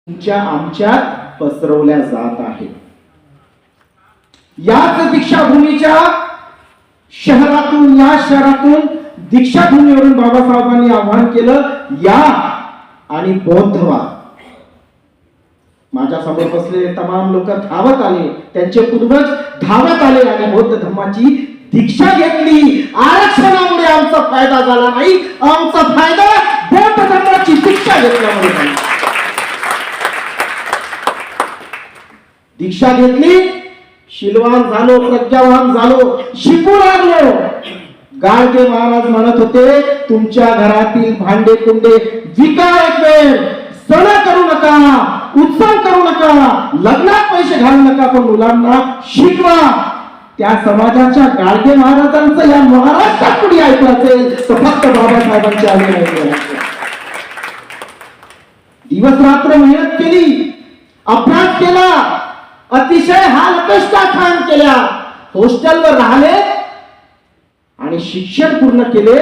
तुमच्या आमच्यात पसरवल्या जात आहेत. याच दीक्षाभूमीच्या शहरातून या शहरातून दीक्षाभूमीवरून बाबासाहेबांनी आवाहन केलं, या आणि बौद्ध व्हा. माझ्या समोर बसलेले तमाम लोक धावत आले, त्यांचे पूर्वज धावत आले आणि बौद्ध धर्माची दीक्षा घेतली. आरक्षणामुळे आमचा फायदा झाला नाही, आमचा फायदा बौद्ध धर्माची दीक्षा घेतल्यामुळे झाला. दीक्षा घेतली, शीलवान झालो, प्रज्ञावान झालो, शिकू लागलो. गाडगे महाराज म्हणत होते, तुमच्या घरातील भांडे कुंडे विका एक वेळ, सण करू नका, उत्सव करू नका, लग्नात पैसे घालू नका, पण मुलांना शिकवा. त्या समाजाच्या गाडगे महाराजांचं या महाराष्ट्रात कुणी ऐकलं असेल तर फक्त बाबासाहेबांच्या आले. दिवस रात्र मेहनत केली, अभ्यास केला, अतिशय हाल कष्टा खान केल्या, हॉस्टेलवर राहिले आणि शिक्षण पूर्ण केले,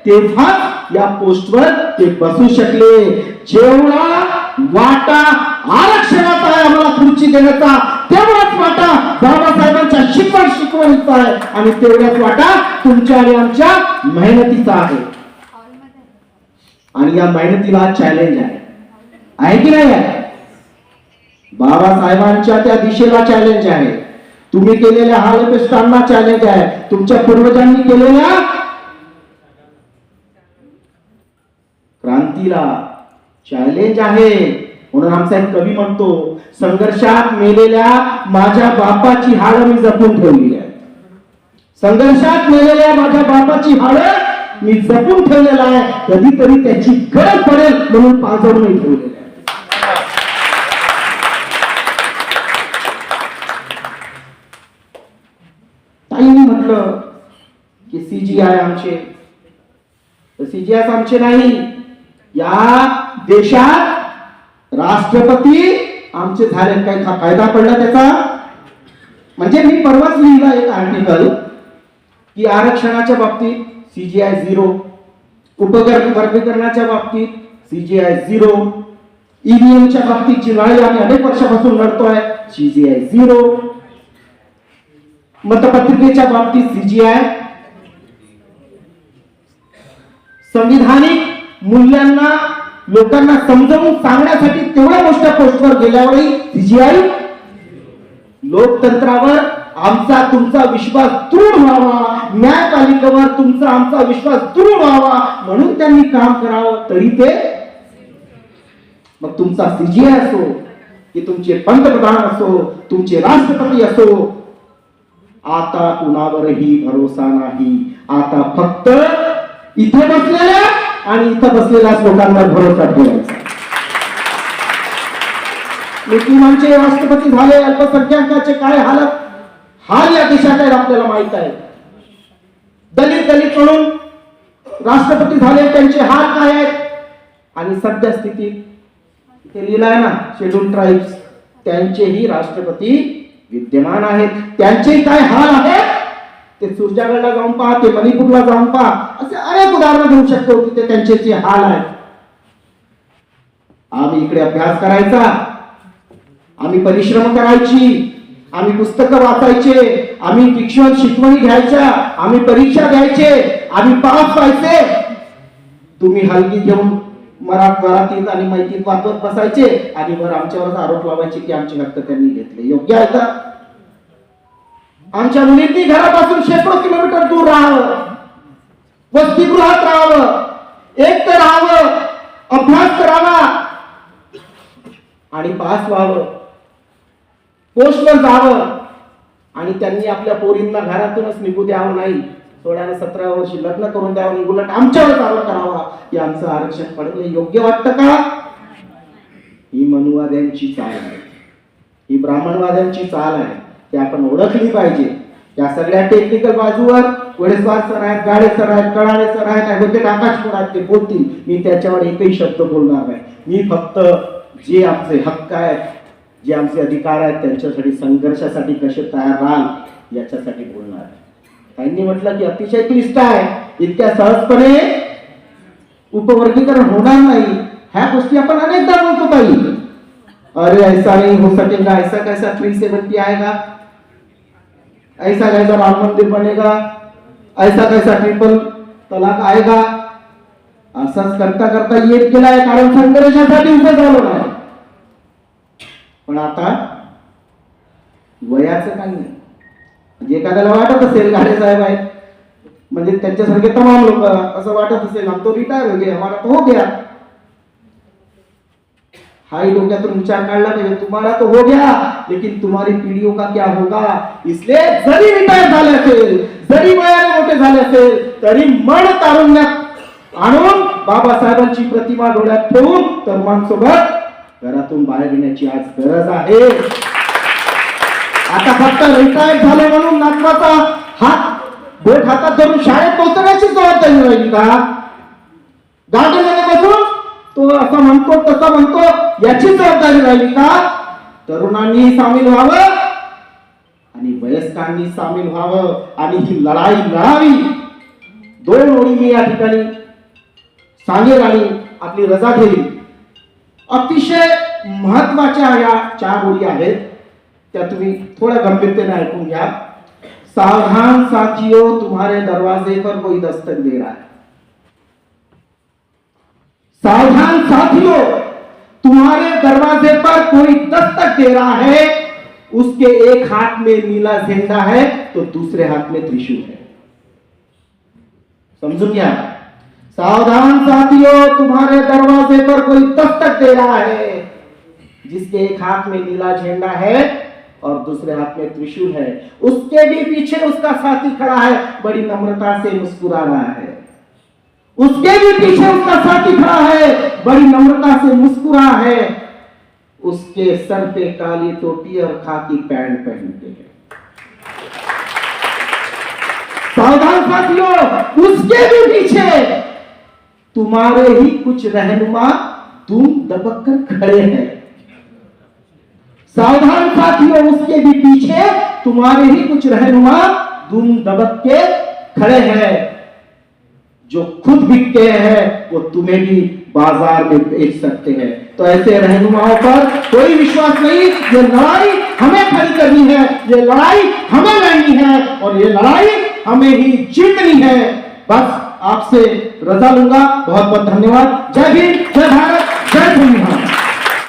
तेव्हा या पोस्टवर ते बसू शकले. जेवढा वाटा आरक्षणाचा आहे आम्हाला खुर्ची देण्याचा, तेवढाच वाटा बाबासाहेबांच्या शिकवणीचा आहे आणि तेवढाच वाटा तुमच्या आणि आमच्या मेहनतीचा आहे. आणि या मेहनतीला चॅलेंज आहे की नाही आहे? बाबासाहेबांच्या त्या दिशेला चॅलेंज आहे. तुम्ही केलेल्या हालकष्टांना चॅलेंज आहे. तुमच्या पूर्वजांनी केलेल्या क्रांतीला चॅलेंज आहे. म्हणून आमचा एक कवी म्हणतो, संघर्षात मेलेल्या माझ्या बापाची हाडं मी जपून ठेवली आहेत. संघर्षात मेलेल्या माझ्या बापाची हाडं मी जपून ठेवलेला आहे. कधीतरी त्याची गरज पडेल म्हणून पाजवून नाही ठेवलेलं आहे. ताईंनी म्हटलं की सीजीआय आमचे, सीजीआय आमचे नाही. या देशात राष्ट्रपती आमचे झाले. काही फायदा पडला त्याचा? म्हणजे मी परवाच लिहिला एक आर्टिकल की आरक्षणाच्या बाबतीत सीजीआय 0, वर्गीकरणाच्या बाबतीत सीजीआय 0, ईव्हीएमच्या बाबतीत जी लढाई आम्ही अनेक वर्षापासून लढतोय सीजीआय 0, मतपत्रिकेच्या बाबतीत सीजीआय, संविधानिक मूल्यांना लोकांना समजावून सांगण्यासाठी तेवढ्या मोठ्या पोस्टवर गेल्यावरही सीजीआय. लोकतंत्रावर आमचा तुमचा विश्वास दृढ व्हावा, न्यायपालिकेवर तुमचा आमचा विश्वास दृढ व्हावा म्हणून त्यांनी काम करावं. तरी ते मग तुमचा सीजीआय असो की तुमचे पंतप्रधान असो, तुमचे राष्ट्रपती असो, आता कुणावरही भरोसा नाही. आता फक्त इथे बसलेल्या आणि इथं बसलेल्या लोकांवर भरोसा ठेवायचा. मुस्लिमांचे राष्ट्रपती झाले, अल्पसंख्याकांचे काय हाल या देशात आहेत आपल्याला माहित आहे. दलित म्हणून राष्ट्रपती झाले, त्यांचे हाल काय आहेत. आणि सध्या स्थितीत ते लिहिलंय ना, शेड्यूल ट्राईब्स, त्यांचेही राष्ट्रपती विद्यमान आहेत. त्यांचे काय हाल आहेत ते सुरजागडला जाऊन पहा, ते मणिपूरला जाऊन पहा, असे अनेक उदाहरणं देऊ शकतो की ते त्यांचे जे हाल आहेत. आम्ही इकडे अभ्यास करायचा, आम्ही परिश्रम करायची, आम्ही पुस्तकं वाचायचे, आम्ही शिकवणी घ्यायच्या, आम्ही परीक्षा द्यायचे, आम्ही पास व्हायचे. तुम्ही हलगी घेऊन मराठीत आणि मैत्रीत वाचत बसायचे आणि वर आमच्यावरच आरोप लावायचे की आमचे हक्क त्यांनी घेतले. योग्य आहे का? आमच्या मुलींनी घरापासून शेकडो किलोमीटर दूर राहावं, वसतिगृहात राहावं, एकटं राहावं, अभ्यास करावा आणि पास व्हावं, पोस्टवर जावं. आणि त्यांनी आपल्या पोरींना घरातूनच निघू द्यावं नाही, 16 आणि 17 वर्षी लग्न करून द्यावं नाही, उलट आमच्यावर आरोप करावा. यांचं आरक्षण पडले योग्य वाटतं का? ही मनुवाद्यांची चाल आहे, ही ब्राह्मणवाद्यांची चाल आहे. ते आपण ओळखली पाहिजे. या सगळ्या टेक्निकल बाजूवर वडेस्वार सर आहेत, गाडे सर आहेत, कळाळे सर आहेत, ॲडव्होकेट आकाशपूर आहेत, ते बोलतील. मी त्याच्यावर एकही शब्द बोलणार नाही. मी फक्त जे आमचे हक्क आहेत, जे आमचे अधिकार आहेत, त्यांच्यासाठी संघर्षासाठी कसे तयार राहाल याच्यासाठी बोलणार आहे. त्यांनी म्हटलं की अतिशय क्लिष्ट आहे, इतक्या सहजपणे उपवर्गीकरण होणार नाही. ह्या गोष्टी आपण अनेकदा बोलतो ताई. अरे ऐसा नहीं हो सकेगा, ऐसा कैसा 370 आएगा, ऐसा कैसा राम मंदिर बनेगा, ऐसा कैसा ट्रिपल तलाक आएगा. असंच करता करता येत गेलाय, कारण संघर्षासाठी उभं झालो नाही. पण आता वयाचं काही नाही. म्हणजे एखाद्याला वाटत असेल गाडे साहेब आहेत म्हणजे त्यांच्यासारखे तमाम लोक असं वाटत असेल हम तो रिटायर हो गए, हमारा तो हो गया. हाई डोक्यातून विचार काढला पाहिजे, तुम्हारा तो हो गया लेकिन तुम्हारी पीढ़ियों का क्या होगा. इसलिए जरी रिटायर झाले असेल, जरी वयाने मोठे झाले असेल, तरी मन तारुण्यात आणून बाबासाहेबांची प्रतिमा डोळ्यात ठेवून तरुणांसोबत घरातून बाहेर येण्याची आज गरज आहे. आता फक्त रिटायर झाले म्हणून नातवाचा हात बोट हातात धरून शाळेत पोहोचण्याची जबाबदारी राहिली का? गाडीमध्ये बसून तो असं म्हणतो तसं म्हणतो याची जबाबदारी राहिली का? तरुणांनी सामील व्हावं आणि वयस्कांनी सामील व्हावं आणि ही लढाई लढावी. 2 ओळी मी या ठिकाणी सांगेल आणि आपली रजा घेईल. अतिशय महत्वाच्या या 4 ओळी आहेत, त्या तुम्ही थोड्या गंभीरतेने ऐकून घ्या. सावधान साथियों, तुम्हारे दरवाजे पर कोई दस्तक दे रहा है. सावधान साथियों, तुम्हारे दरवाजे पर कोई दस्तक दे रहा है. उसके एक हाथ में नीला झंडा है तो दूसरे हाथ में त्रिशूल है. समझून घ्या. सावधान साथियों, तुम्हारे दरवाजे पर कोई दस्तक दे रहा है, जिसके एक हाथ में नीला झंडा है और दूसरे हाथ में त्रिशूल है. उसके भी पीछे उसका साथी खड़ा है, बड़ी नम्रता से मुस्कुरा रहा है. उसके भी पीछे उसका साथी खड़ा है, बड़ी नम्रता से मुस्कुरा है. उसके सर पे काली टोपी और खाकी पैंट पहनते हैं. सावधान साथियों, उसके भी पीछे तुम्हारे ही कुछ रहनुमा तुम दबक कर खड़े हैं. सावधान साथियों, उसके भी पीछे तुम्हारे ही कुछ रहनुमा तुम दबक के खड़े हैं. जो खुद बिकते हैं वो तुम्हें भी बाजार में बेच सकते हैं. तो ऐसे रहनुमाओं पर कोई विश्वास नहीं. ये लड़ाई हमें खड़ी करनी है, ये लड़ाई हमें लड़नी है और ये लड़ाई हमें ही जीतनी है. बस आपसे रजा लूंगा. बहुत बहुत धन्यवाद. जय हिंद, जय भारत, जय भूमि.